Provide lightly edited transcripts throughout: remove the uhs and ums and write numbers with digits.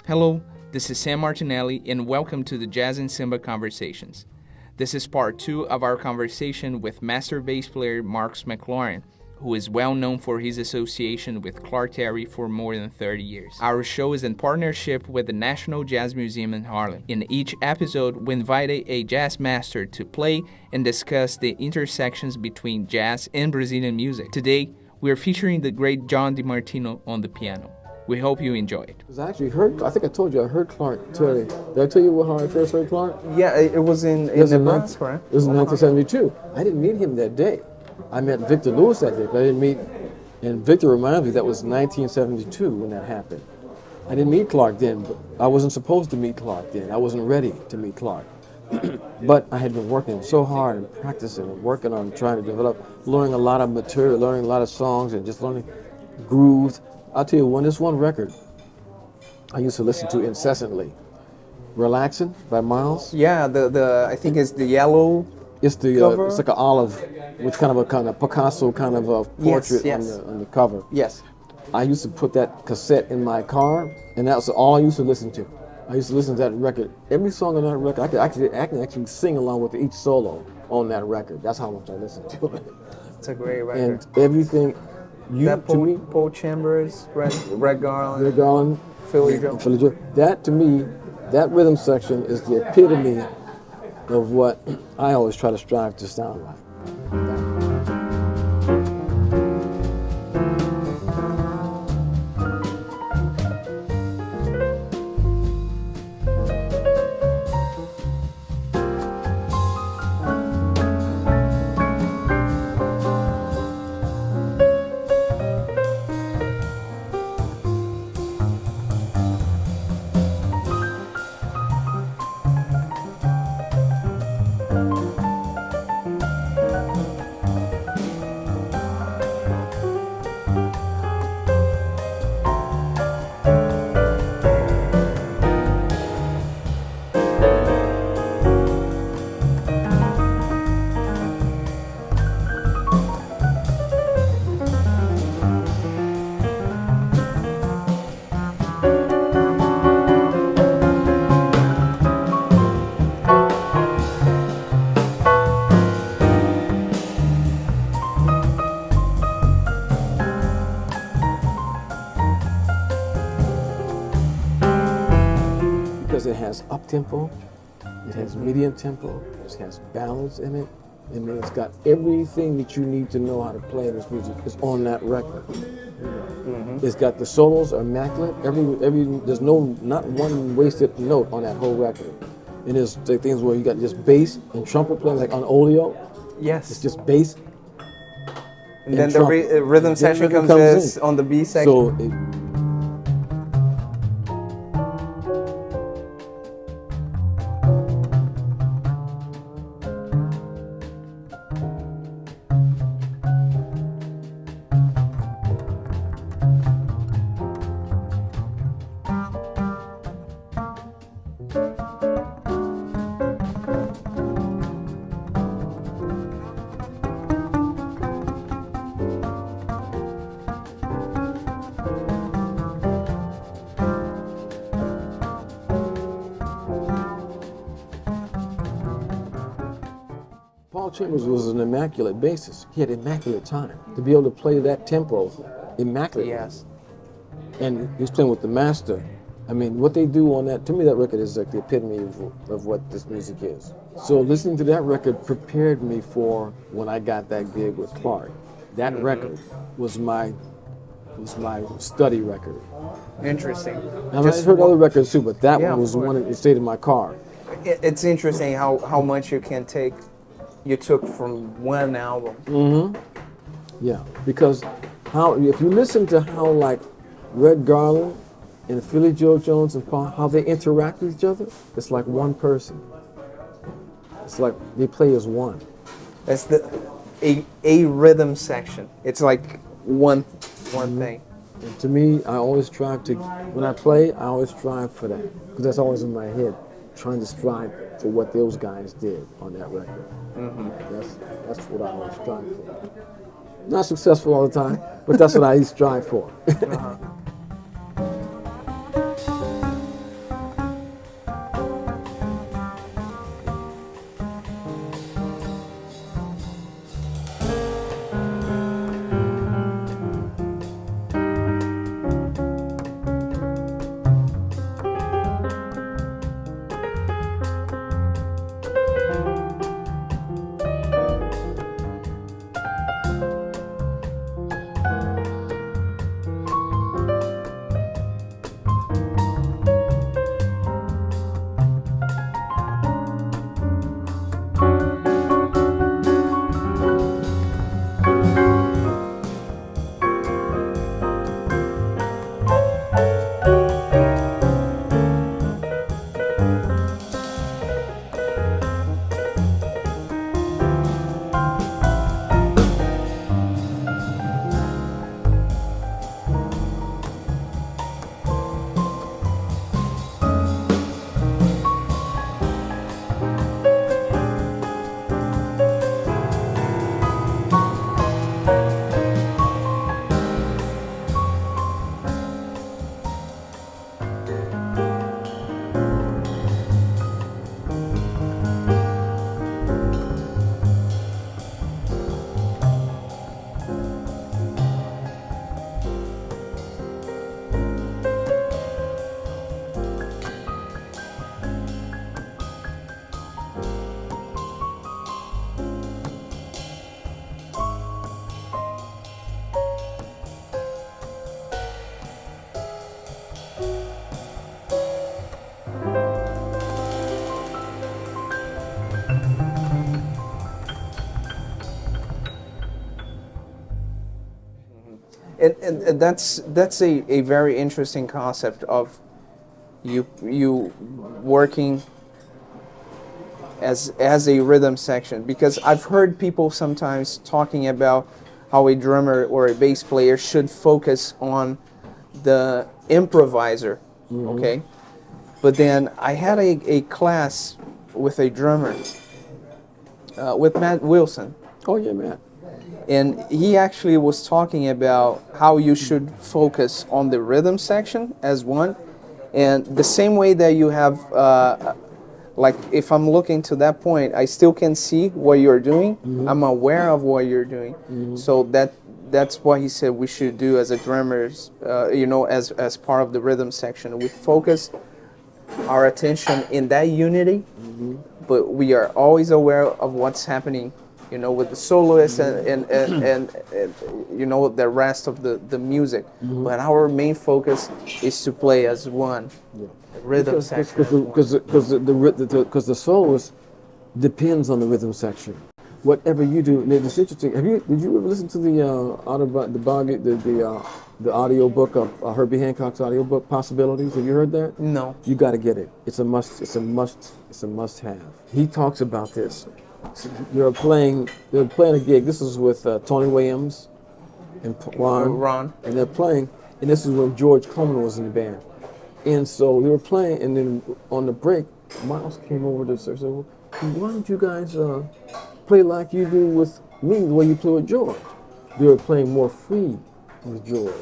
Hello, this is Sam Martinelli, and welcome to the Jazz and Samba Conversations. This is part 2 of our conversation with master bass player Marcus McLaurine, who is well known for his association with Clark Terry for more than 30 years. Our show is in partnership with the National Jazz Museum in Harlem. In each episode, we invited a jazz master to play and discuss the intersections between jazz and Brazilian music. Today, we are featuring the great John DiMartino on the piano. We hope you enjoy it. I actually heard, I think I told you, I heard Clark Terry. Did I tell you how I first heard Clark? Yeah, it was in Nebraska, right? It was in 1972. I didn't meet him that day. I met Victor Lewis that day, but I didn't meet, and Victor reminds me that was 1972 when that happened. I didn't meet Clark then, but I wasn't supposed to meet Clark then. I wasn't ready to meet Clark. But I had been working so hard and practicing and working on trying to develop, learning a lot of material, learning a lot of songs and just learning grooves. I'll tell you, when this one record I used to listen to incessantly, Relaxing by Miles. Yeah, the I think it's the yellow. It's the it's like an olive, with kind of Picasso kind of a portrait on the cover. Yes. I used to put that cassette in my car, and that's all I used to listen to. I used to listen to that record. Every song on that record, I can actually sing along with each solo on that record. That's how much I listened to it. It's a great record. And everything. Paul Chambers, Red Garland, Philly Joe. That to me, that rhythm section is the epitome of what I always try to strive to sound like. It has up tempo, it has medium tempo, it has ballads in it, and then it's got everything that you need to know how to play this music is on that record. It's got the solos are immaculate. There's not one wasted note on that whole record. And there's the things where you got just bass and trumpet playing like on Oleo. Yes. It's just bass. And then the rhythm section comes on the B section. So Paul Chambers was an immaculate bassist. He had immaculate time to be able to play that tempo immaculately. Yes. And he was playing with the master. I mean, what they do on that, to me that record is like the epitome of what this music is. So listening to that record prepared me for when I got that gig with Clark. That record was my study record. Interesting. Now, I heard other records too, but that one was the one that stayed in my car. It's interesting how much you took from one album. Yeah, because if you listen to how like Red Garland and Philly Joe Jones and Paul, how they interact with each other, it's like one person. It's like they play as one. That's a rhythm section. It's like one thing. And to me, I always strive to, when I play, I always strive for that. Because that's always in my head, trying to strive for what those guys did on that record. That's what I always strive for. Not successful all the time, but that's what I strive for. And that's a very interesting concept of you working as a rhythm section, because I've heard people sometimes talking about how a drummer or a bass player should focus on the improviser, okay? But then I had a class with a drummer, with Matt Wilson, Oh yeah, man. and he actually was talking about how you should focus on the rhythm section as one, and the same way that you have, like if I'm looking to that point, I still can see what you're doing. I'm aware of what you're doing. So that's what he said we should do as a drummers, as part of the rhythm section. We focus our attention in that unity, but we are always aware of what's happening, with the soloist and the rest of the music. But our main focus is to play as one. Rhythm section. Because the soloist depends on the rhythm section. Whatever you do, and it's interesting. Did you ever listen to the audio book of Herbie Hancock's audio book, Possibilities? Have you heard that? No. You got to get it. It's a must. It's a must have. He talks about this. They're playing a gig. This is with Tony Williams and Ron, and they're playing. And this is when George Coleman was in the band. And so they were playing, and then on the break, Miles came over to us and said, well, why don't you guys play like you do with me, the way you play with George? They were playing more free with George,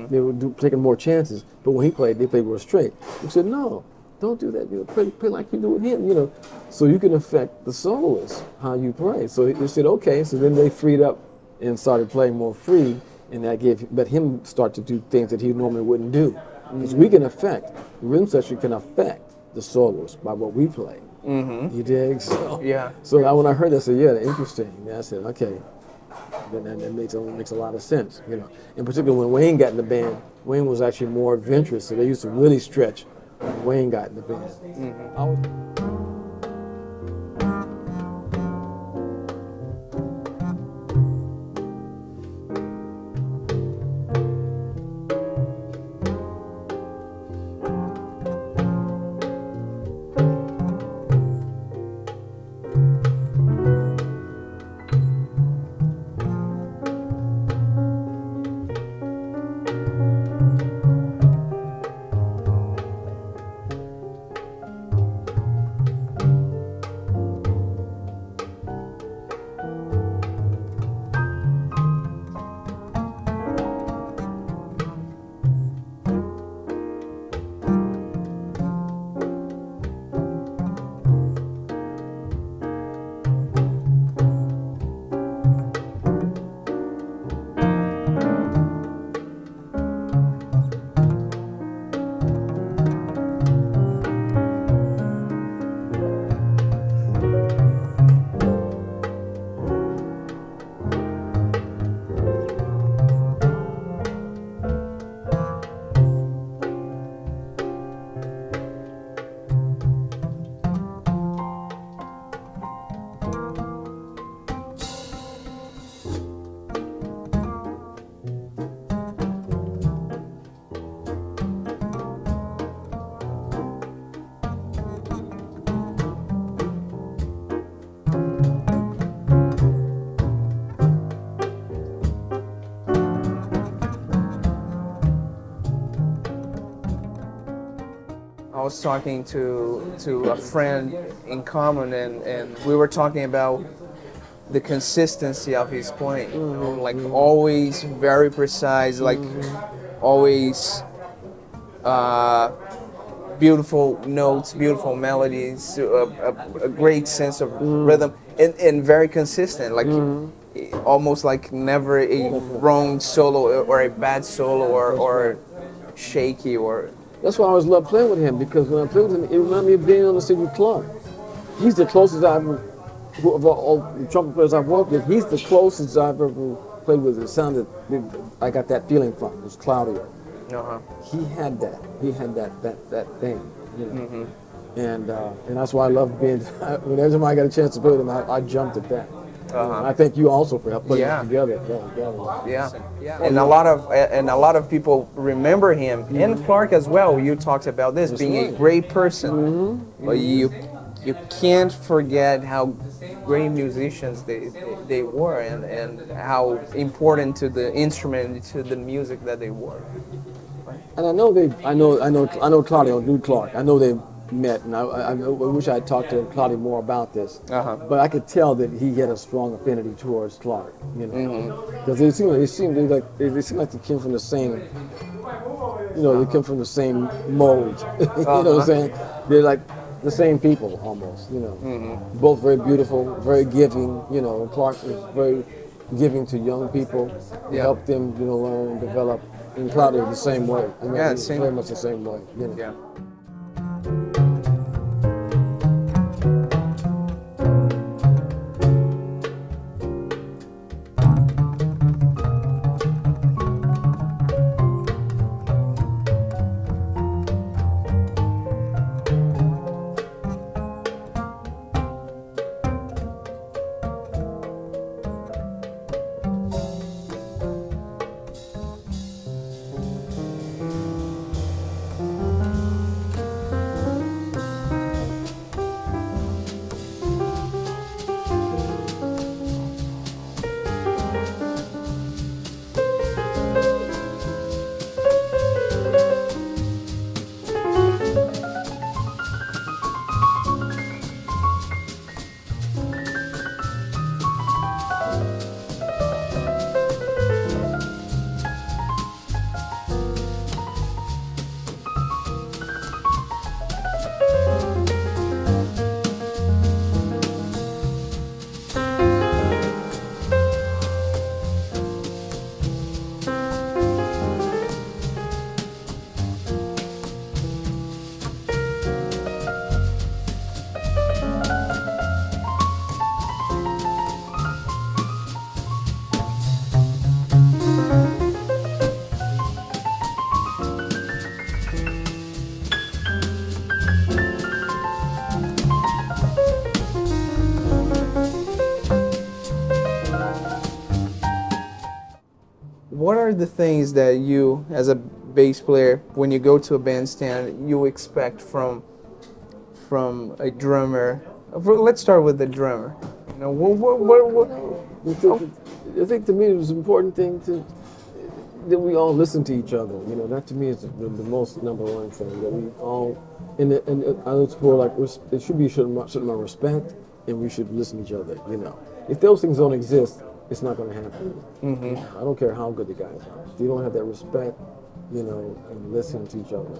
They were taking more chances. But when he played, they played more straight. We said, no, don't do that. Play like you do with him, So you can affect the soloist, how you play. So they said, okay. So then they freed up and started playing more free, and that let him start to do things that he normally wouldn't do. Because we can affect, the rhythm section can affect the soloist by what we play. You dig? So, yeah. So when I heard that, I said, yeah, interesting. And I said, okay, that makes a lot of sense. In particular, when Wayne got in the band, Wayne was actually more adventurous, so they used to really stretch when Wayne got in the band. I was talking to a friend in common, and we were talking about the consistency of his playing. Like always very precise, like always beautiful notes, beautiful melodies, a great sense of rhythm, and very consistent. Like almost like never a wrong solo or a bad solo or shaky or. That's why I always loved playing with him, because when I played with him, it reminded me of being on the City Club. He's the closest I've ever, of all the trumpet players I've worked with, he's the closest I've ever played with. It sounded, I got that feeling from. It was cloudier. He had that. He had that thing, And that's why I love being. Every time I got a chance to play with him, I jumped at that. I thank you also for putting Yeah. it together. Yeah, and a lot of people remember him and Clark as well. You talked about this being a right. great person, but you can't forget how great musicians they were, and how important to the instrument, to the music that they were. And I know Claudio knew Clark. I know they met, and I wish I had talked to Claudio more about this. But I could tell that he had a strong affinity towards Clark, because they seemed like they came from the same, they come from the same mold. You know what I'm saying? They're like the same people almost. Both very beautiful, very giving. Clark was very giving to young people, to help them, learn, develop. And Claudio the same way. Very much the same way. Yeah. What are the things that you, as a bass player, when you go to a bandstand, you expect from a drummer? Let's start with the drummer. I think to me it was an important thing that we all listen to each other. That to me is the most number one thing, that we all, and I look for, like, it should be a certain amount of respect, and we should listen to each other. If those things don't exist, it's not going to happen. I don't care how good the guys are. If you don't have that respect, and listen to each other,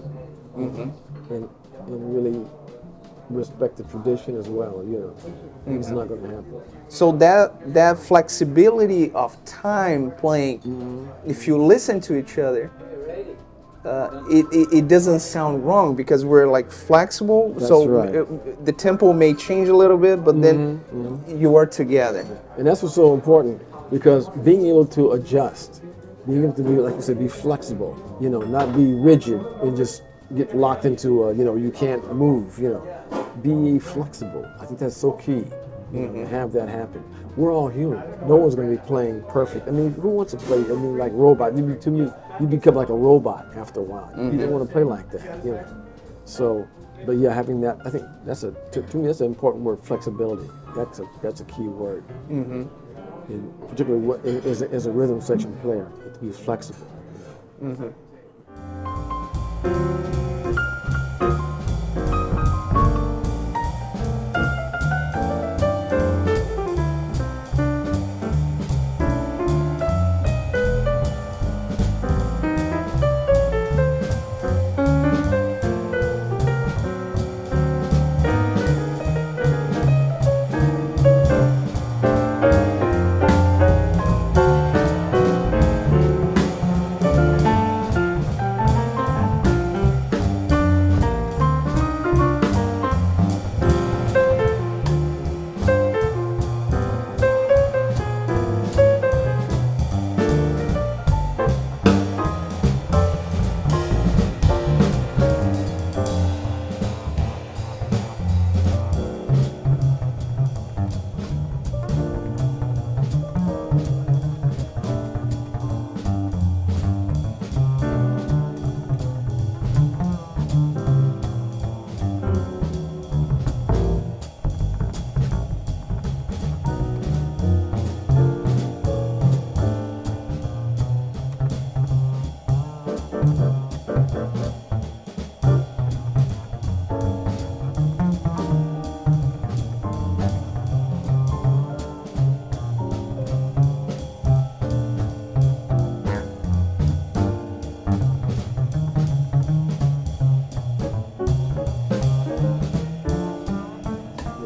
and really respect the tradition as well, it's not going to happen. So that flexibility of time playing, if you listen to each other, it doesn't sound wrong, because we're like flexible. That's so right. The tempo may change a little bit, but then you are together. And that's what's so important, because being able to adjust, being able to be, like you said, be flexible, not be rigid and just get locked into you can't move, be flexible. I think that's so key, to have that happen. We're all human. No one's going to be playing perfect. I mean, who wants to play, like robot? You become like a robot after a while. You don't want to play like that, So, but yeah, having that, I think that's to me, that's an important word, flexibility. That's a key word. And particularly as a rhythm section player, to be flexible.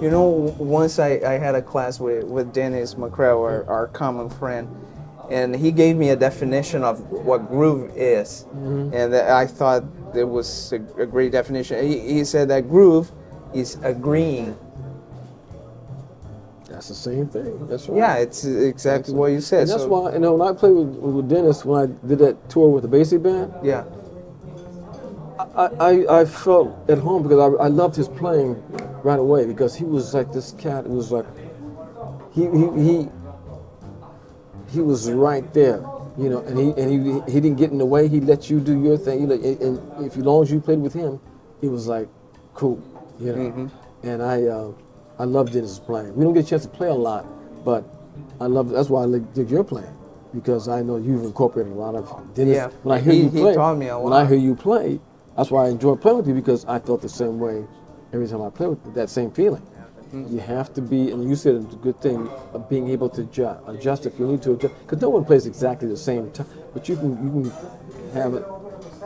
You know, once I had a class with Dennis McCrell, our common friend, and he gave me a definition of what groove is, and I thought it was a great definition. He said that groove is agreeing. That's the same thing. That's right. Yeah, it's exactly what you said. And that's So, why, you know, when I played with Dennis, when I did that tour with the Basie Band, yeah, I felt at home because I loved his playing right away, because he was like this cat. It was like he was right there, you know, and he didn't get in the way. He let you do your thing. And if as long as you played with him, it was like cool, you know. And I loved Dennis's playing. We don't get a chance to play a lot, but I love. That's why I dig your playing, because I know you've incorporated a lot of Dennis. Yeah. When I hear you play, he taught me a lot. when I hear you play, that's why I enjoy playing with you, because I felt the same way every time I play with you, that same feeling. You have to be, and you said it's a good thing, of being able to adjust if you need to adjust, because no one plays exactly the same time, but you can have it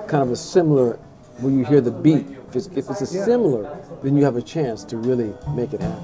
kind of a similar, when you hear the beat. If it's a similar, then you have a chance to really make it happen.